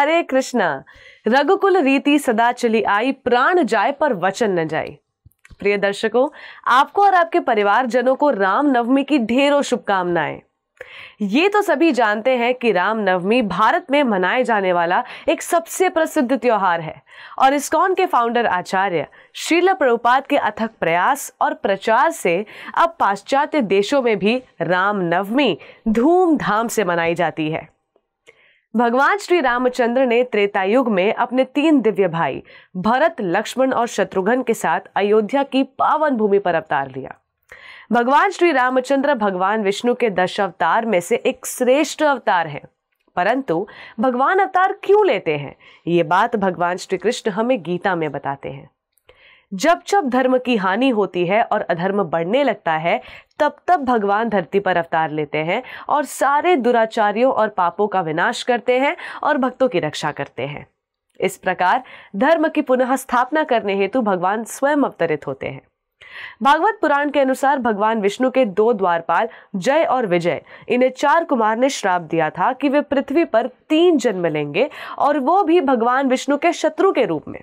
हरे कृष्णा। रघुकुल रीति सदा चली आई, प्राण जाए पर वचन न जाए। प्रिय दर्शकों, आपको और आपके परिवारजनों को राम नवमी की ढेरों शुभकामनाएं। ये तो सभी जानते हैं कि राम नवमी भारत में मनाए जाने वाला एक सबसे प्रसिद्ध त्योहार है और इस्कॉन के फाउंडर आचार्य श्रील प्रभुपाद के अथक प्रयास और प्रचार से अब पाश्चात्य देशों में भी राम नवमी धूमधाम से मनाई जाती है। भगवान श्री रामचंद्र ने त्रेता युग में अपने 3 दिव्य भाई भरत, लक्ष्मण और शत्रुघ्न के साथ अयोध्या की पावन भूमि पर अवतार लिया। भगवान श्री रामचंद्र भगवान विष्णु के 10 अवतार में से एक श्रेष्ठ अवतार है, परंतु भगवान अवतार क्यों लेते हैं, ये बात भगवान श्री कृष्ण हमें गीता में बताते हैं। जब जब धर्म की हानि होती है और अधर्म बढ़ने लगता है, तब तब भगवान धरती पर अवतार लेते हैं और सारे दुराचारियों और पापों का विनाश करते हैं और भक्तों की रक्षा करते हैं। इस प्रकार धर्म की पुनः स्थापना करने हेतु भगवान स्वयं अवतरित होते हैं। भागवत पुराण के अनुसार भगवान विष्णु के 2 द्वारपाल जय और विजय, इन्हें 4 कुमार ने श्राप दिया था कि वे पृथ्वी पर 3 जन्म लेंगे और वो भी भगवान विष्णु के शत्रु के रूप में।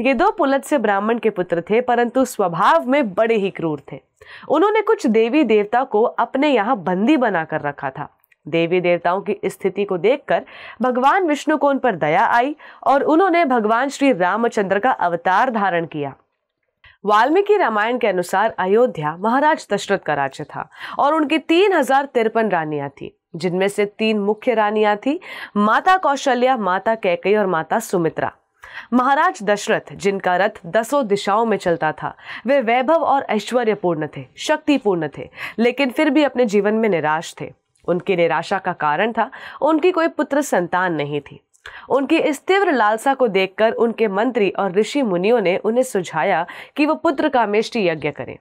ये 2 पुलत से ब्राह्मण के पुत्र थे, परंतु स्वभाव में बड़े ही क्रूर थे। उन्होंने कुछ देवी देवता को अपने यहाँ बंदी बनाकर रखा था। देवी देवताओं की स्थिति को देखकर भगवान विष्णु को उन पर दया आई और उन्होंने भगवान श्री रामचंद्र का अवतार धारण किया। वाल्मीकि रामायण के अनुसार अयोध्या महाराज दशरथ का राज्य था और उनकी 3053 रानियां थी, जिनमें से 3 मुख्य रानियां थी, माता कौशल्या, माता कैकेयी और माता सुमित्रा। महाराज दशरथ, जिनका रथ 10 दिशाओं में चलता था, वे वैभव और ऐश्वर्यपूर्ण थे, शक्तिपूर्ण थे, लेकिन फिर भी अपने जीवन में निराश थे। उनकी निराशा का कारण था उनकी कोई पुत्र संतान नहीं थी। उनकी इस तीव्र लालसा को देखकर उनके मंत्री और ऋषि मुनियों ने उन्हें सुझाया कि वो पुत्र कामेष्टि यज्ञ करें।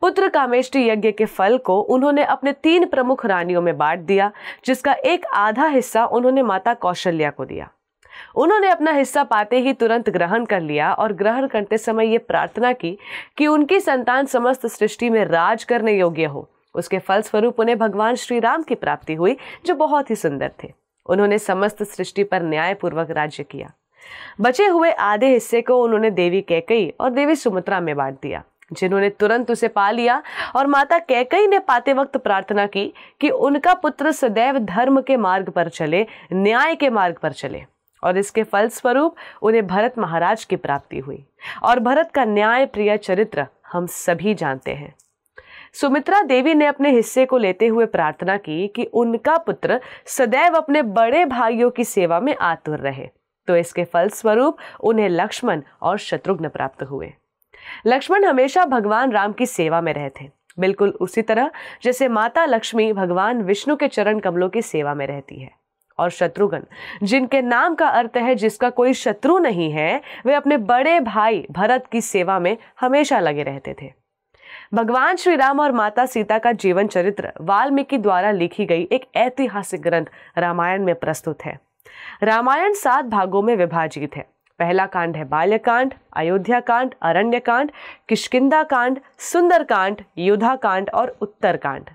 पुत्र कामेष्टि यज्ञ के फल को उन्होंने अपने 3 प्रमुख रानियों में बांट दिया, जिसका एक आधा हिस्सा उन्होंने माता कौशल्या को दिया। उन्होंने अपना हिस्सा पाते ही तुरंत ग्रहण कर लिया और ग्रहण करते समय ये प्रार्थना की कि उनकी संतान समस्त सृष्टि में राज करने योग्य हो। उसके फलस्वरूप उन्हें भगवान श्री राम की प्राप्ति हुई, जो बहुत ही सुंदर थे। उन्होंने समस्त सृष्टि पर न्यायपूर्वक राज्य किया। बचे हुए आधे हिस्से को उन्होंने देवी कैकेयी और देवी सुमित्रा में बांट दिया, जिन्होंने तुरंत उसे पा लिया। और माता कैकेयी ने पाते वक्त प्रार्थना की कि उनका पुत्र सदैव धर्म के मार्ग पर चले, न्याय के मार्ग पर चले, और इसके फलस्वरूप उन्हें भरत महाराज की प्राप्ति हुई। और भरत का न्याय प्रिय चरित्र हम सभी जानते हैं। सुमित्रा देवी ने अपने हिस्से को लेते हुए प्रार्थना की कि उनका पुत्र सदैव अपने बड़े भाइयों की सेवा में आतुर रहे, तो इसके फलस्वरूप उन्हें लक्ष्मण और शत्रुघ्न प्राप्त हुए। लक्ष्मण हमेशा भगवान राम की सेवा में रहे थे, बिल्कुल उसी तरह जैसे माता लक्ष्मी भगवान विष्णु के चरण कमलों की सेवा में रहती है। और शत्रुघ्न, जिनके नाम का अर्थ है जिसका कोई शत्रु नहीं है, वे अपने बड़े भाई भरत की सेवा में हमेशा लगे रहते थे। भगवान श्री राम और माता सीता का जीवन चरित्र वाल्मीकि द्वारा लिखी गई एक ऐतिहासिक ग्रंथ रामायण में प्रस्तुत है। रामायण 7 भागों में विभाजित है। पहला कांड है बाल्यकांड, अयोध्या कांड, अरण्य कांड, किष्किंधा कांड, सुंदर कांड, युद्धा कांड और उत्तर कांड।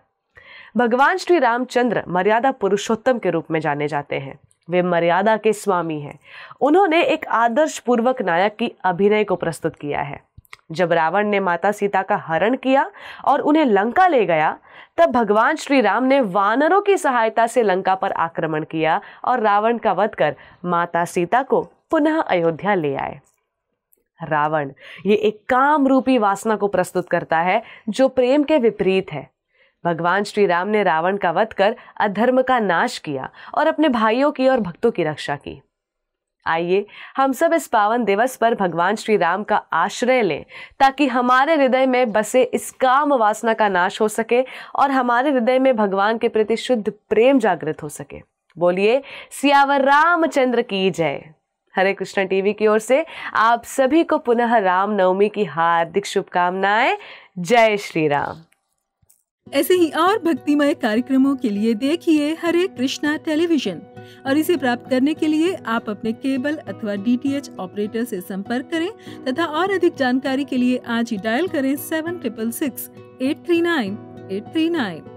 भगवान श्री रामचंद्र मर्यादा पुरुषोत्तम के रूप में जाने जाते हैं। वे मर्यादा के स्वामी हैं। उन्होंने एक आदर्श पूर्वक नायक की अभिनय को प्रस्तुत किया है। जब रावण ने माता सीता का हरण किया और उन्हें लंका ले गया, तब भगवान श्री राम ने वानरों की सहायता से लंका पर आक्रमण किया और रावण का वध कर माता सीता को पुनः अयोध्या ले आए। रावण ये एक काम रूपी वासना को प्रस्तुत करता है जो प्रेम के विपरीत है। भगवान श्री राम ने रावण का वध कर अधर्म का नाश किया और अपने भाइयों की और भक्तों की रक्षा की। आइए हम सब इस पावन दिवस पर भगवान श्री राम का आश्रय लें, ताकि हमारे हृदय में बसे इस काम वासना का नाश हो सके और हमारे हृदय में भगवान के प्रति शुद्ध प्रेम जागृत हो सके। बोलिए सियावर रामचंद्र की जय। हरे कृष्ण टीवी की ओर से आप सभी को पुनः राम नवमी की हार्दिक शुभकामनाएं। जय श्री राम। ऐसे ही और भक्तिमय कार्यक्रमों के लिए देखिए हरे कृष्णा टेलीविजन, और इसे प्राप्त करने के लिए आप अपने केबल अथवा DTH ऑपरेटर से संपर्क करें तथा और अधिक जानकारी के लिए आज ही डायल करें 7666 839 839।